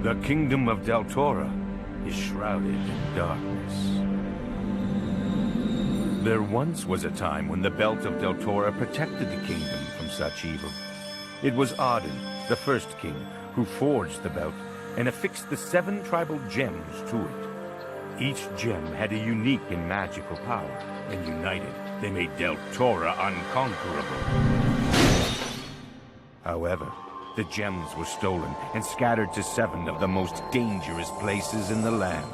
The kingdom of Deltora is shrouded in darkness. There once was a time when the Belt of Deltora protected the kingdom from such evil. It was Arden, the first king, who forged the belt and affixed the 7 tribal gems to it. Each gem had a unique and magical power, and united, they made Deltora unconquerable. However, the gems were stolen and scattered to 7 of the most dangerous places in the land.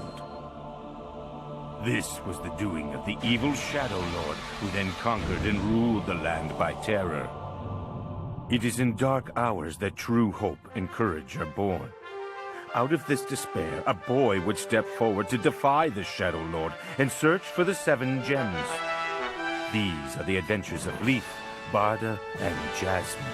This was the doing of the evil Shadow Lord, who then conquered and ruled the land by terror. It is in dark hours that true hope and courage are born. Out of this despair, a boy would step forward to defy the Shadow Lord and search for the 7 gems. These are the adventures of Lief, Barda, and Jasmine.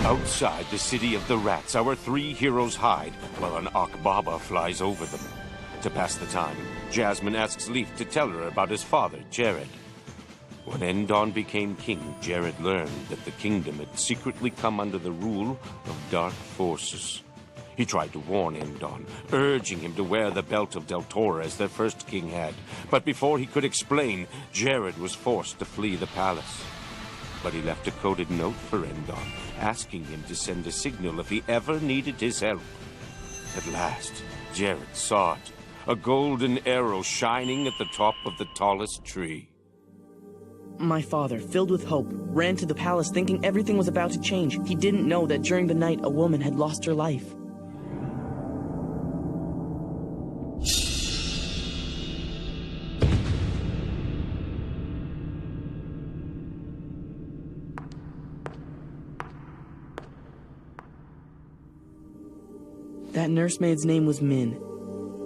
Outside the city of the rats, our 3 heroes hide while an Akbaba flies over them. To pass the time, Jasmine asks Lief to tell her about his father, Jared. When Endon became king, Jared learned that the kingdom had secretly come under the rule of dark forces. He tried to warn Endon, urging him to wear the Belt of Deltora as their first king had. But before he could explain, Jared was forced to flee the palace. But he left a coded note for Endon, asking him to send a signal if he ever needed his help. At last, Jared saw it, a golden arrow shining at the top of the tallest tree. My father, filled with hope, ran to the palace thinking everything was about to change. He didn't know that during the night a woman had lost her life. That nursemaid's name was Min.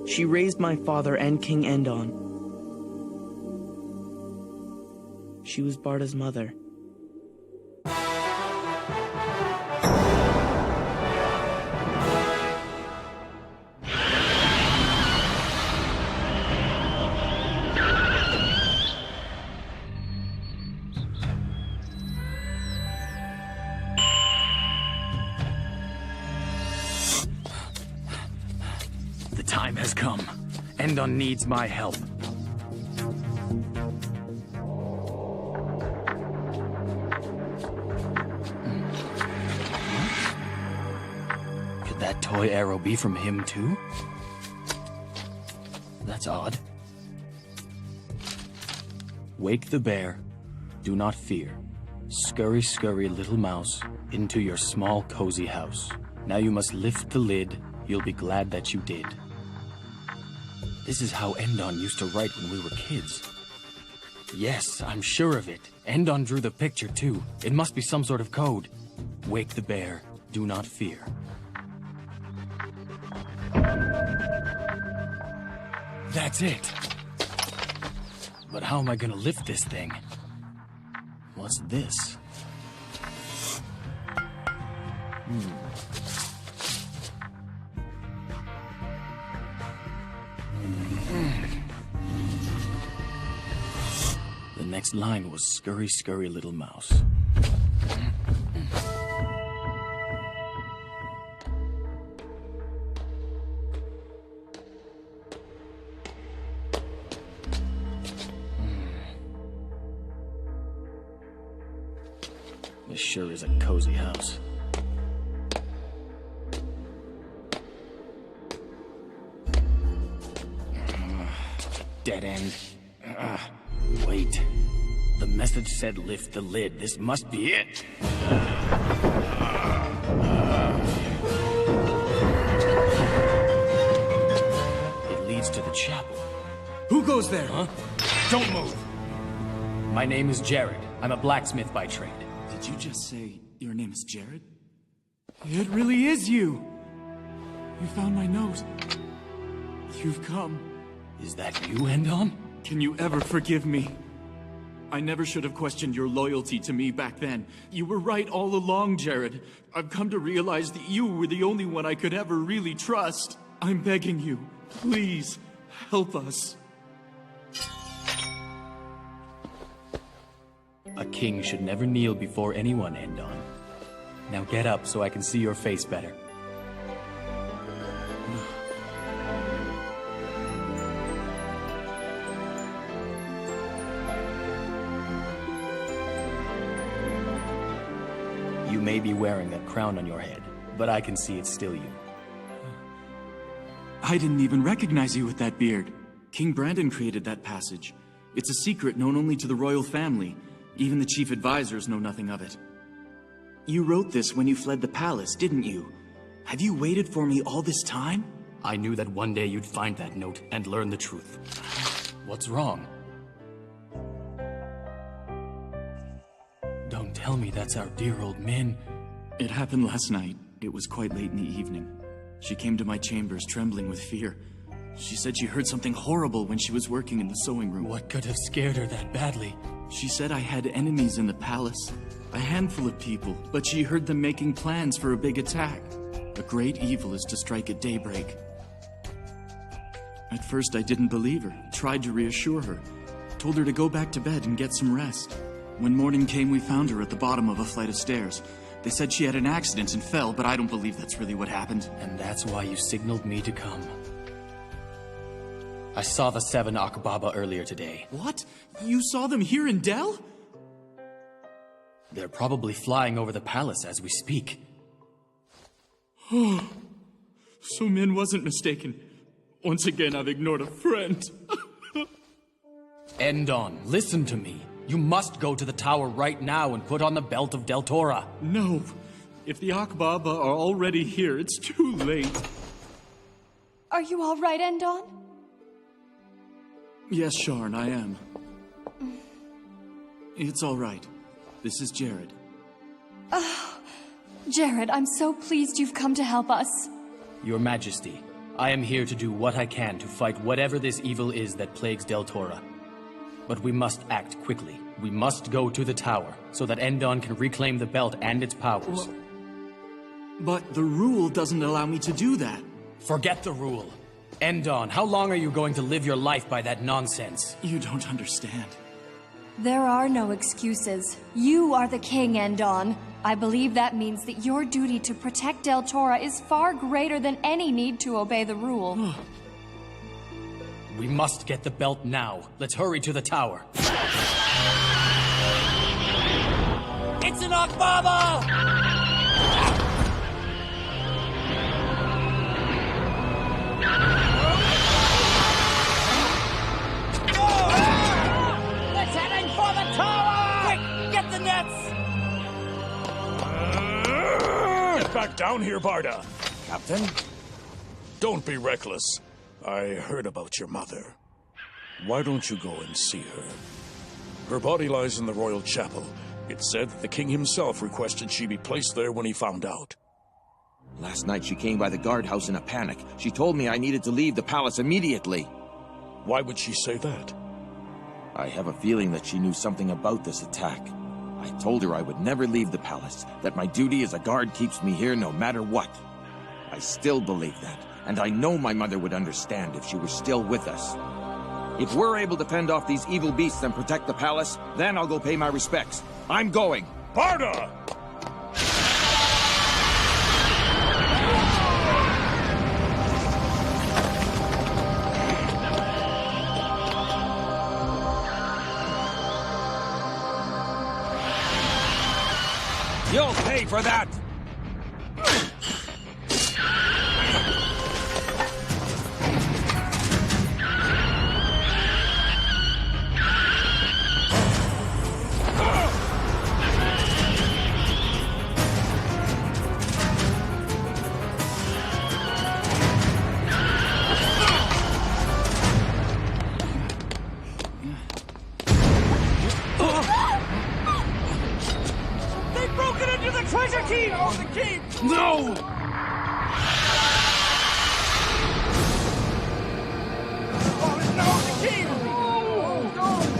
She raised my father and King Endon. She was Barda's mother. The time has come. Endon needs my help. Could that toy arrow be from him too? That's odd. Wake the bear. Do not fear. Scurry, scurry, little mouse, into your small, cozy house. Now you must lift the lid. You'll be glad that you did. This is how Endon used to write when we were kids. Yes, I'm sure of it. Endon drew the picture too. It must be some sort of code. Wake the bear. Do not fear. That's it. But how am I gonna lift this thing? What's this? The next line was scurry, scurry, little mouse. This sure is a cozy house. Dead end. Wait. The message said lift the lid. This must be it. It leads to the chapel. Who goes there? Huh? Don't move! My name is Jared. I'm a blacksmith by trade. Did you just say your name is Jared? It really is you! You found my note. You've come. Is that you, Endon? Can you ever forgive me? I never should have questioned your loyalty to me back then. You were right all along, Jared. I've come to realize that you were the only one I could ever really trust. I'm begging you, please, help us. A king should never kneel before anyone, Endon. Now get up so I can see your face better. You may be wearing that crown on your head, but I can see it's still you. I didn't even recognize you with that beard. King Brandon created that passage. It's a secret known only to the royal family. Even the chief advisors know nothing of it. You wrote this when you fled the palace, didn't you? Have you waited for me all this time? I knew that one day you'd find that note and learn the truth. What's wrong? Don't tell me that's our dear old Min. It happened last night. It was quite late in the evening. She came to my chambers trembling with fear. She said she heard something horrible when she was working in the sewing room. What could have scared her that badly? She said I had enemies in the palace. A handful of people, but she heard them making plans for a big attack. A great evil is to strike at daybreak. At first I didn't believe her, tried to reassure her. Told her to go back to bed and get some rest. When morning came, we found her at the bottom of a flight of stairs. They said she had an accident and fell, but I don't believe that's really what happened. And that's why you signaled me to come. I saw the 7 Akbaba earlier today. What? You saw them here in Del? They're probably flying over the palace as we speak. So Min wasn't mistaken. Once again, I've ignored a friend. Endon, listen to me. You must go to the tower right now and put on the Belt of Deltora. No. If the Akbaba are already here, it's too late. Are you all right, Endon? Yes, Sharn, I am. It's all right. This is Jared. Jared, I'm so pleased you've come to help us. Your Majesty, I am here to do what I can to fight whatever this evil is that plagues Deltora. But we must act quickly. We must go to the tower, so that Endon can reclaim the belt and its powers. But the rule doesn't allow me to do that. Forget the rule. Endon, how long are you going to live your life by that nonsense? You don't understand. There are no excuses. You are the king, Endon. I believe that means that your duty to protect Deltora is far greater than any need to obey the rule. We must get the belt now. Let's hurry to the tower. It's an Akbaba! It's heading for the tower! Quick, get the nets! Get back down here, Barda. Captain? Don't be reckless. I heard about your mother. Why don't you go and see her? Her body lies in the royal chapel. It's said that the king himself requested she be placed there when he found out. Last night she came by the guardhouse in a panic. She told me I needed to leave the palace immediately. Why would she say that? I have a feeling that she knew something about this attack. I told her I would never leave the palace, that my duty as a guard keeps me here no matter what. I still believe that, and I know my mother would understand if she were still with us. If we're able to fend off these evil beasts and protect the palace, then I'll go pay my respects. I'm going. Barda! You'll pay for that! treasure keep! Oh, the keep! No! Oh, no, the keep! Oh, no!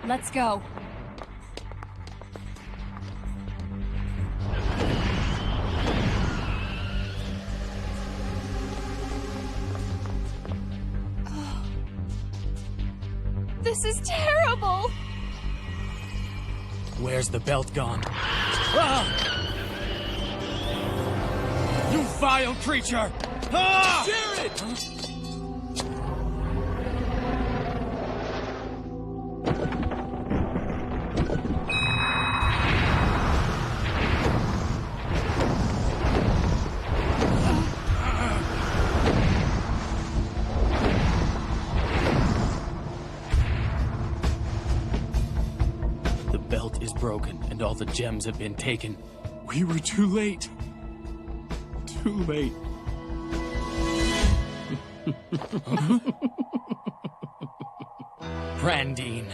Let's go. This is terrible! Where's the belt gone? Ah! You vile creature! Ah! Jared! The belt is broken, and all the gems have been taken. We were too late. Too late. Brandine.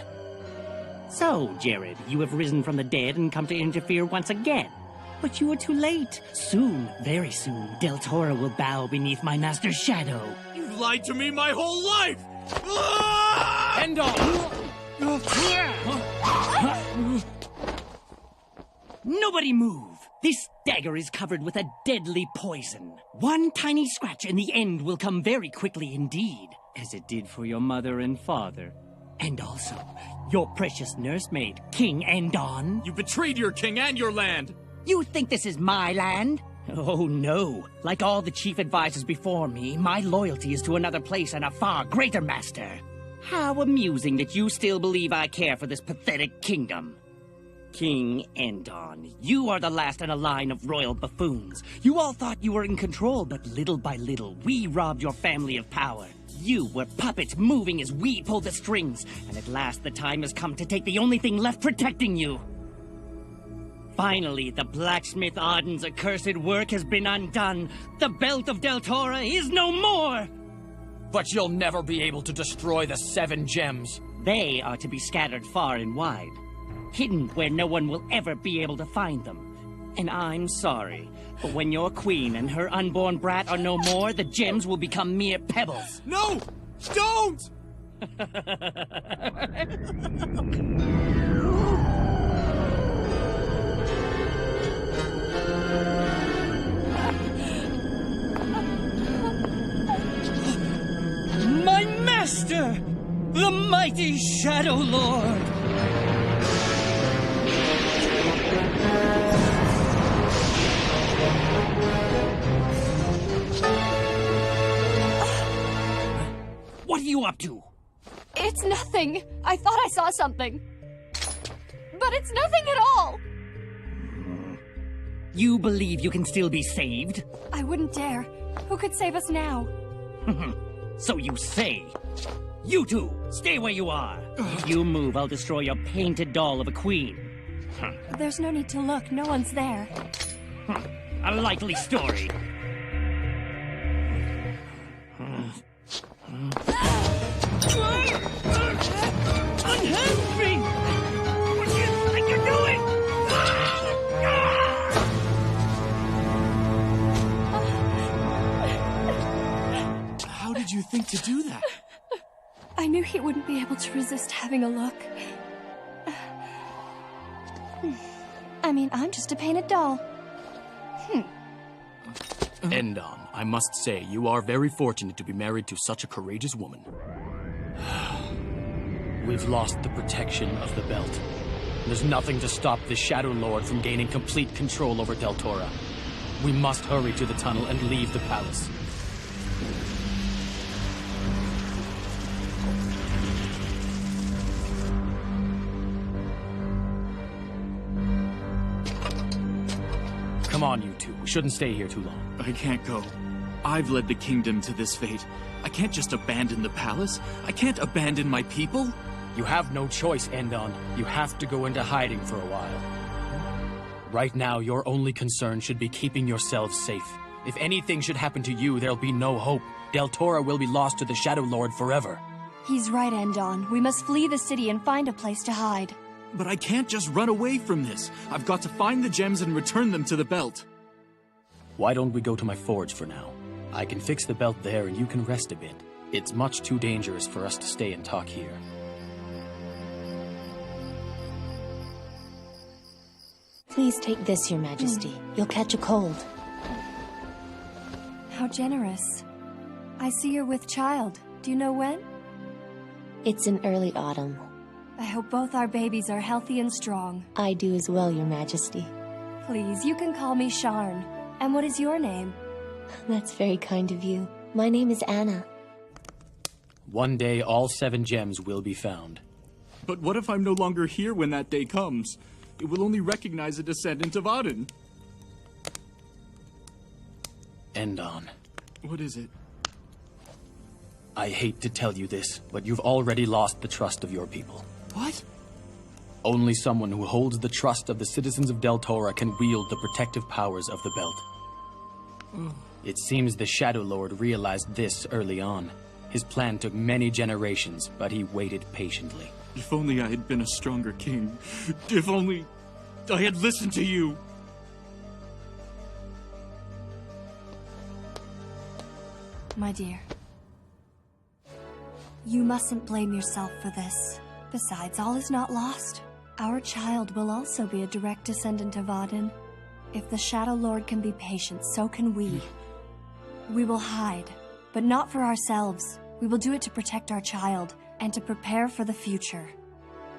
So, Jared, you have risen from the dead and come to interfere once again. But you are too late. Soon, very soon, Deltora will bow beneath my master's shadow. You've lied to me my whole life! End all! Nobody move! This dagger is covered with a deadly poison. One tiny scratch and the end will come very quickly indeed, as it did for your mother and father. And also, your precious nursemaid, King Endon. You betrayed your king and your land! You think this is my land? Oh, no. Like all the chief advisors before me, my loyalty is to another place and a far greater master. How amusing that you still believe I care for this pathetic kingdom. King Endon, you are the last in a line of royal buffoons. You all thought you were in control, but little by little, we robbed your family of power. You were puppets moving as we pulled the strings, and at last the time has come to take the only thing left protecting you. Finally, the blacksmith Arden's accursed work has been undone. The Belt of Deltora is no more! But you'll never be able to destroy the 7 gems. They are to be scattered far and wide, hidden where no one will ever be able to find them. And I'm sorry, but when your queen and her unborn brat are no more, the gems will become mere pebbles. No! Don't! My master! The mighty Shadow Lord! What are you up to? It's nothing. I thought I saw something. But it's nothing at all. You believe you can still be saved? I wouldn't dare. Who could save us now? So you say. You two, stay where you are. If you move, I'll destroy your painted doll of a queen. There's no need to look. No one's there. A likely story. Unhand me! What do you think you're doing? How did you think to do that? I knew he wouldn't be able to resist having a look. I mean, I'm just a painted doll. Endon, I must say, you are very fortunate to be married to such a courageous woman. We've lost the protection of the belt. There's nothing to stop the Shadow Lord from gaining complete control over Deltora. We must hurry to the tunnel and leave the palace. on, you two. We shouldn't stay here too long. I can't go. I've led the kingdom to this fate. I can't just abandon the palace. I can't abandon my people. You have no choice, Endon. You have to go into hiding for a while. Right now, your only concern should be keeping yourselves safe. If anything should happen to you, there'll be no hope. Deltora will be lost to the Shadow Lord forever. He's right, Endon. We must flee the city and find a place to hide. But I can't just run away from this. I've got to find the gems and return them to the belt. Why don't we go to my forge for now? I can fix the belt there and you can rest a bit. It's much too dangerous for us to stay and talk here. Please take this, Your Majesty. You'll catch a cold. How generous. I see you're with child. Do you know when? It's in early autumn. I hope both our babies are healthy and strong. I do as well, Your Majesty. Please, you can call me Sharn. And what is your name? That's very kind of you. My name is Anna. One day, all 7 gems will be found. But what if I'm no longer here when that day comes? It will only recognize a descendant of Aden. Endon. What is it? I hate to tell you this, but you've already lost the trust of your people. What? Only someone who holds the trust of the citizens of Deltora can wield the protective powers of the belt. It seems the Shadow Lord realized this early on. His plan took many generations, but he waited patiently. If only I had been a stronger king. If only I had listened to you. My dear, you mustn't blame yourself for this. Besides, all is not lost. Our child will also be a direct descendant of Aden. If the Shadow Lord can be patient, so can we. We will hide, but not for ourselves. We will do it to protect our child, and to prepare for the future.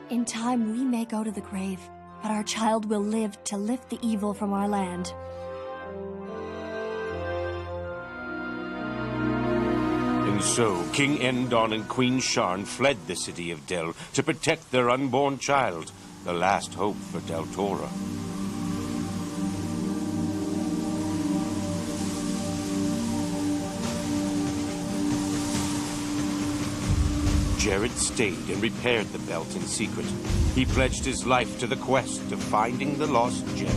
In time, we may go to the grave, but our child will live to lift the evil from our land. And so, King Endon and Queen Sharn fled the city of Del to protect their unborn child, the last hope for Deltora. Jared stayed and repaired the belt in secret. He pledged his life to the quest of finding the lost gems.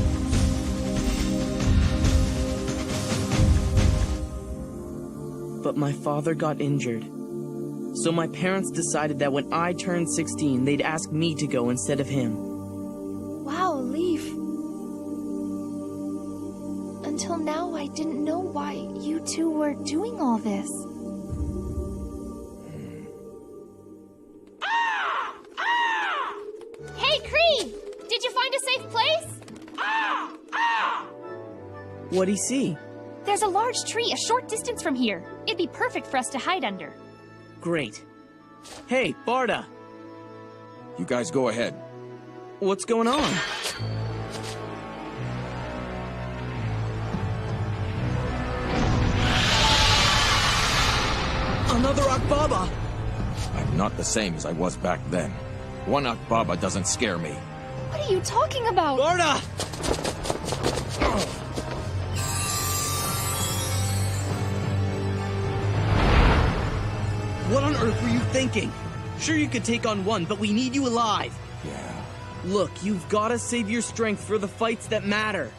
But my father got injured. So my parents decided that when I turned 16, they'd ask me to go instead of him. Wow, Lief. Until now, I didn't know why you two were doing all this. Hey, Cree! Did you find a safe place? What'd he see? There's a large tree a short distance from here. It'd be perfect for us to hide under. Great. Hey, Barda! You guys go ahead. What's going on? Another Akbaba! I'm not the same as I was back then. One Akbaba doesn't scare me. What are you talking about? Barda! What on earth were you thinking? Sure, you could take on one, but we need you alive. Yeah. Look, you've got to save your strength for the fights that matter.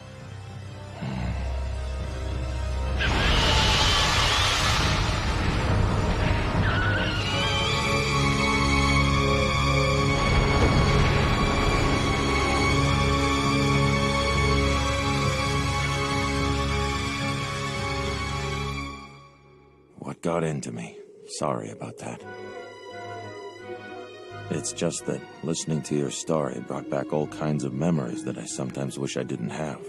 What got into me? Sorry about that. It's just that listening to your story brought back all kinds of memories that I sometimes wish I didn't have.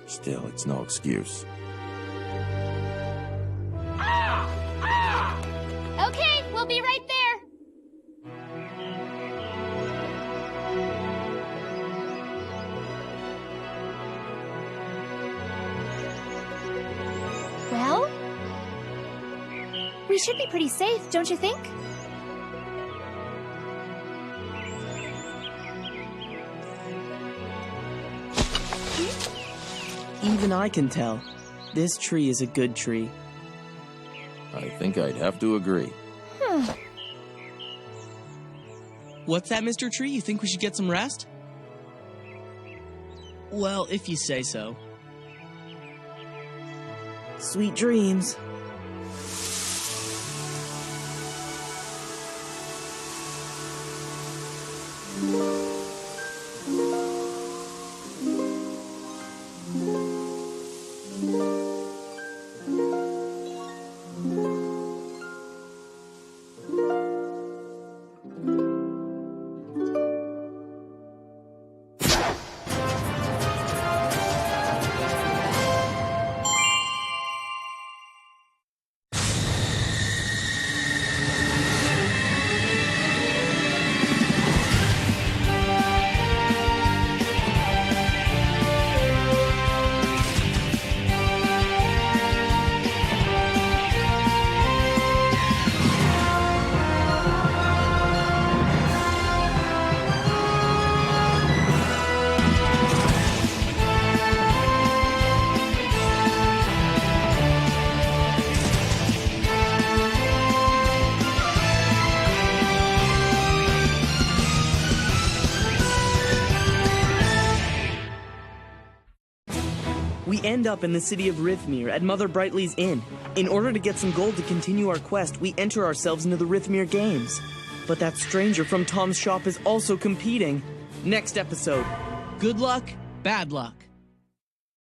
Still, it's no excuse. Okay, we'll be right there. Well? We should be pretty safe, don't you think? Even I can tell. This tree is a good tree. I think I'd have to agree. What's that, Mr. Tree? You think we should get some rest? Well, if you say so. Sweet dreams. We end up in the city of Rithmir at Mother Brightly's Inn. In order to get some gold to continue our quest, we enter ourselves into the Rithmir Games. But that stranger from Tom's shop is also competing. Next episode. Good luck, bad luck.